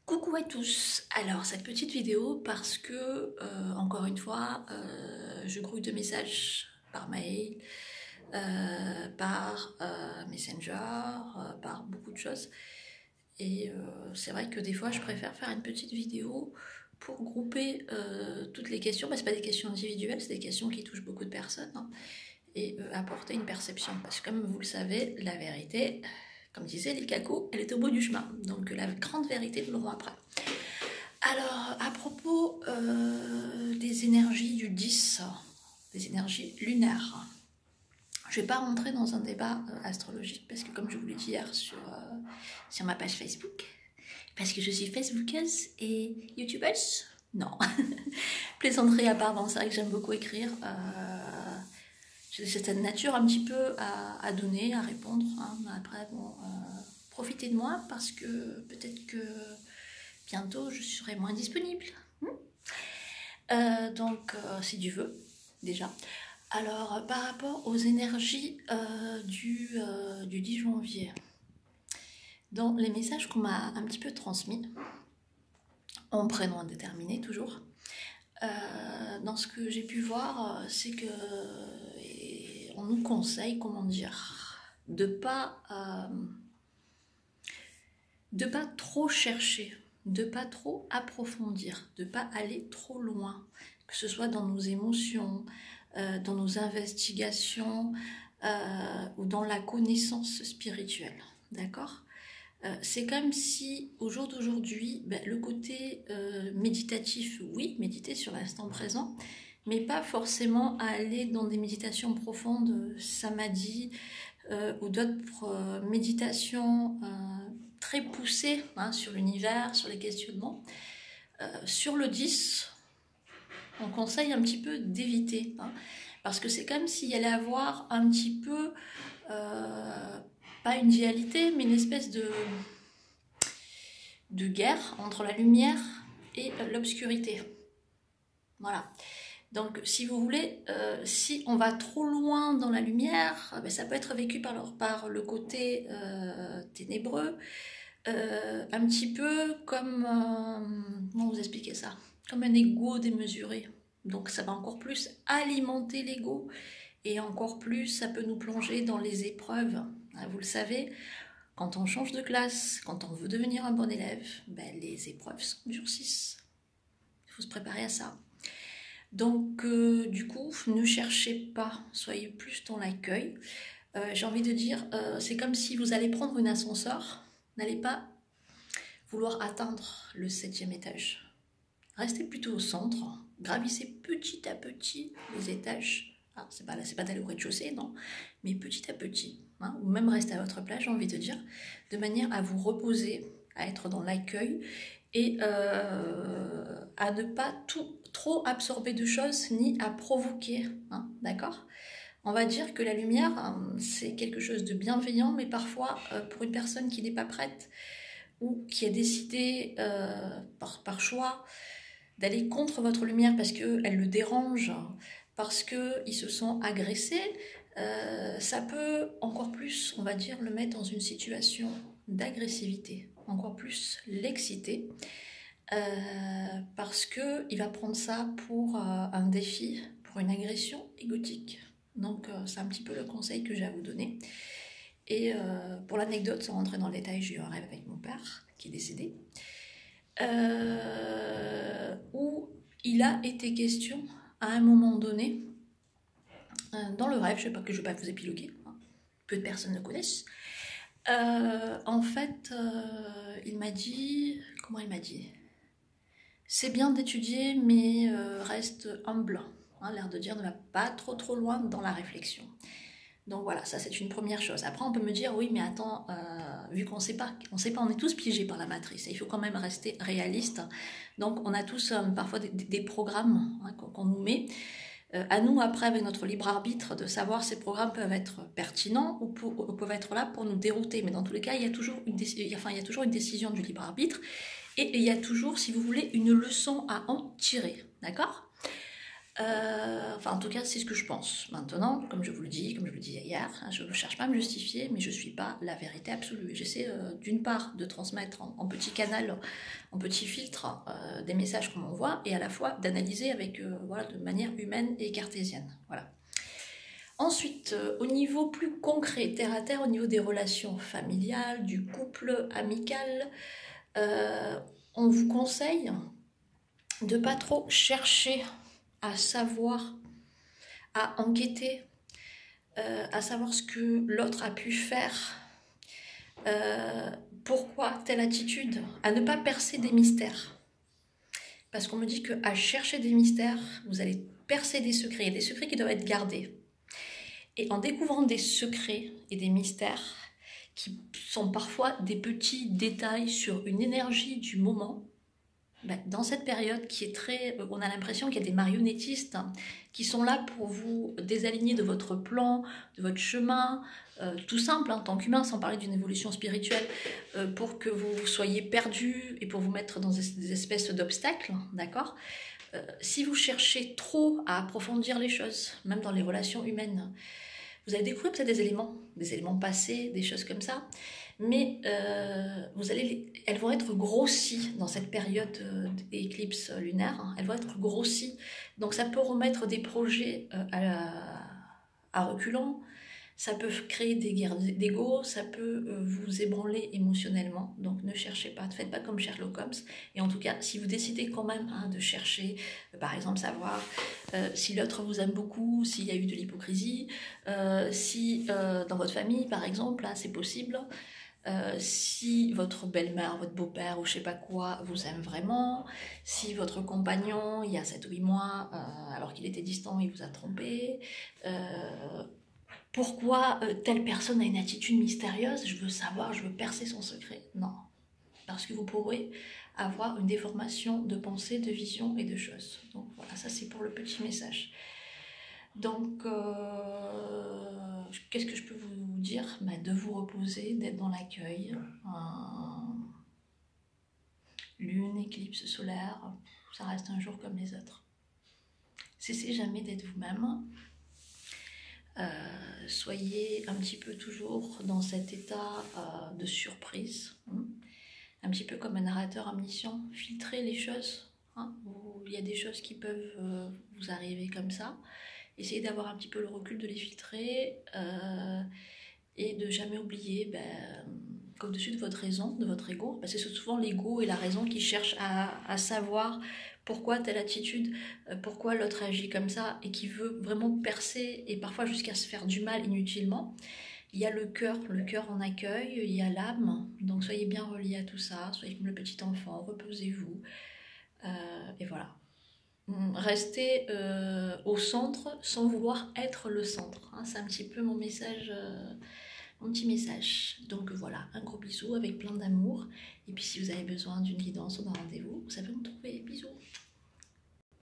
Coucou à tous. Alors cette petite vidéo parce que encore une fois je grouille de messages par mail, par Messenger, par beaucoup de choses et c'est vrai que des fois je préfère faire une petite vidéo pour grouper toutes les questions. C'est pas des questions individuelles, c'est des questions qui touchent beaucoup de personnes, hein, et apporter une perception parce que comme vous le savez, la vérité, comme disait Likaku, elle est au bout du chemin, donc la grande vérité nous l'aurons après. Alors, à propos des énergies du 10, des énergies lunaires, je ne vais pas rentrer dans un débat astrologique parce que comme je vous l'ai dit hier sur ma page Facebook, parce que je suis facebookeuse et youtubeuse, non, plaisanterie à part, bon, c'est vrai que j'aime beaucoup écrire, j'ai cette nature un petit peu à donner, à répondre, hein. Après, bon, profitez de moi parce que peut-être que bientôt je serai moins disponible. Donc, si Dieu veut, déjà. Alors, par rapport aux énergies du 10 janvier, dans les messages qu'on m'a un petit peu transmis, en prénom indéterminé toujours, dans ce que j'ai pu voir, c'est que on nous conseille, comment dire, de pas trop chercher, de pas trop approfondir, de pas aller trop loin, que ce soit dans nos émotions, dans nos investigations ou dans la connaissance spirituelle, d'accord ? C'est comme si au jour d'aujourd'hui, le côté méditatif, oui, méditer sur l'instant présent, mais pas forcément aller dans des méditations profondes, samadhi, ou d'autres méditations très poussées, hein, sur l'univers, sur les questionnements. Sur le 10, on conseille un petit peu d'éviter, hein, parce que c'est comme s'il y allait avoir un petit peu, pas une dualité, mais une espèce de guerre entre la lumière et l'obscurité. Voilà. Donc, si vous voulez, si on va trop loin dans la lumière, ça peut être vécu par le côté ténébreux, un petit peu comme, comment vous expliquer ça ? Comme un ego démesuré. Donc, ça va encore plus alimenter l'ego et encore plus, ça peut nous plonger dans les épreuves. Vous le savez, quand on change de classe, quand on veut devenir un bon élève, les épreuves durcissent. Il faut se préparer à ça. Donc, du coup, ne cherchez pas, soyez plus dans l'accueil. J'ai envie de dire, c'est comme si vous allez prendre un ascenseur, n'allez pas vouloir atteindre le 7e étage. Restez plutôt au centre, gravissez petit à petit les étages. Ah, c'est pas d'aller au rez-de-chaussée, non, mais petit à petit, hein, ou même rester à votre place, j'ai envie de dire, de manière à vous reposer, à être dans l'accueil et à ne pas trop absorber de choses ni à provoquer, hein, d'accord ? On va dire que la lumière, c'est quelque chose de bienveillant, mais parfois, pour une personne qui n'est pas prête ou qui a décidé par choix d'aller contre votre lumière parce qu'elle le dérange, parce qu'ils se sont agressés, ça peut encore plus, on va dire, le mettre dans une situation d'agressivité, encore plus l'exciter, parce qu'il va prendre ça pour un défi, pour une agression égotique. Donc c'est un petit peu le conseil que j'ai à vous donner. Et pour l'anecdote, sans rentrer dans le détail, j'ai eu un rêve avec mon père qui est décédé, où il a été question à un moment donné, dans le rêve, je ne vais pas vous épiloguer, hein, peu de personnes le connaissent, en fait, il m'a dit, comment il m'a dit ? C'est bien d'étudier, mais reste humble, hein, l'air de dire ne va pas trop loin dans la réflexion. Donc voilà, ça c'est une première chose. Après on peut me dire, oui mais attends, vu qu'on sait pas, on est tous piégés par la matrice, et il faut quand même rester réaliste. Donc on a tous parfois des programmes, hein, qu'on nous met. À nous après, avec notre libre arbitre, de savoir si ces programmes peuvent être pertinents ou peuvent être là pour nous dérouter. Mais dans tous les cas, il y a toujours une décision du libre arbitre, et il y a toujours, si vous voulez, une leçon à en tirer, d'accord ? Enfin, en tout cas, c'est ce que je pense. Maintenant, comme je vous le dis, comme je vous le disais hier, hein, je ne cherche pas à me justifier, mais je ne suis pas la vérité absolue. J'essaie d'une part de transmettre en petit canal, en petit filtre, des messages qu'on m'envoie, et à la fois d'analyser avec, voilà, de manière humaine et cartésienne. Voilà. Ensuite, au niveau plus concret, terre à terre, au niveau des relations familiales, du couple, amical, on vous conseille de ne pas trop chercher à savoir, à enquêter, à savoir ce que l'autre a pu faire, pourquoi telle attitude, à ne pas percer des mystères. Parce qu'on me dit qu'à chercher des mystères, vous allez percer des secrets, il y a des secrets qui doivent être gardés. Et en découvrant des secrets et des mystères, qui sont parfois des petits détails sur une énergie du moment, dans cette période qui est très... On a l'impression qu'il y a des marionnettistes qui sont là pour vous désaligner de votre plan, de votre chemin, tout simple, en tant qu'humain, sans parler d'une évolution spirituelle, pour que vous soyez perdus et pour vous mettre dans des espèces d'obstacles, d'accord ? Si vous cherchez trop à approfondir les choses, même dans les relations humaines, vous allez découvrir peut-être des éléments passés, des choses comme ça, mais elles vont être grossies dans cette période d'éclipse lunaire, hein, elles vont être grossies, donc ça peut remettre des projets à reculons, ça peut créer des guerres d'ego, ça peut vous ébranler émotionnellement, donc ne cherchez pas, ne faites pas comme Sherlock Holmes, et en tout cas, si vous décidez quand même de chercher, par exemple savoir si l'autre vous aime beaucoup, s'il y a eu de l'hypocrisie, si dans votre famille, par exemple, c'est possible, si votre belle-mère, votre beau-père ou je sais pas quoi vous aime vraiment, si votre compagnon, il y a 7 ou 8 mois, alors qu'il était distant, il vous a trompé, pourquoi telle personne a une attitude mystérieuse, je veux savoir, je veux percer son secret. Non, parce que vous pourrez avoir une déformation de pensée, de vision et de choses. Donc voilà, ça c'est pour le petit message. Donc, qu'est-ce que je peux vous dire ? De vous reposer, d'être dans l'accueil. Lune, éclipse solaire, ça reste un jour comme les autres. Cessez jamais d'être vous-même. Soyez un petit peu toujours dans cet état de surprise, un petit peu comme un narrateur omniscient. Filtrez les choses, où il y a des choses qui peuvent vous arriver comme ça. Essayez d'avoir un petit peu le recul de les filtrer et de jamais oublier qu'au-dessus de votre raison, de votre ego, parce que c'est souvent l'ego et la raison qui cherchent à savoir pourquoi telle attitude, pourquoi l'autre agit comme ça, et qui veut vraiment percer et parfois jusqu'à se faire du mal inutilement. Il y a le cœur en accueil, il y a l'âme, donc soyez bien reliés à tout ça, soyez comme le petit enfant, reposez-vous, et voilà. Restez au centre sans vouloir être le centre, c'est un petit peu mon message, mon petit message. Donc voilà, un gros bisou avec plein d'amour, et puis si vous avez besoin d'une guidance ou d'un rendez-vous, vous savez où me trouver. Bisous.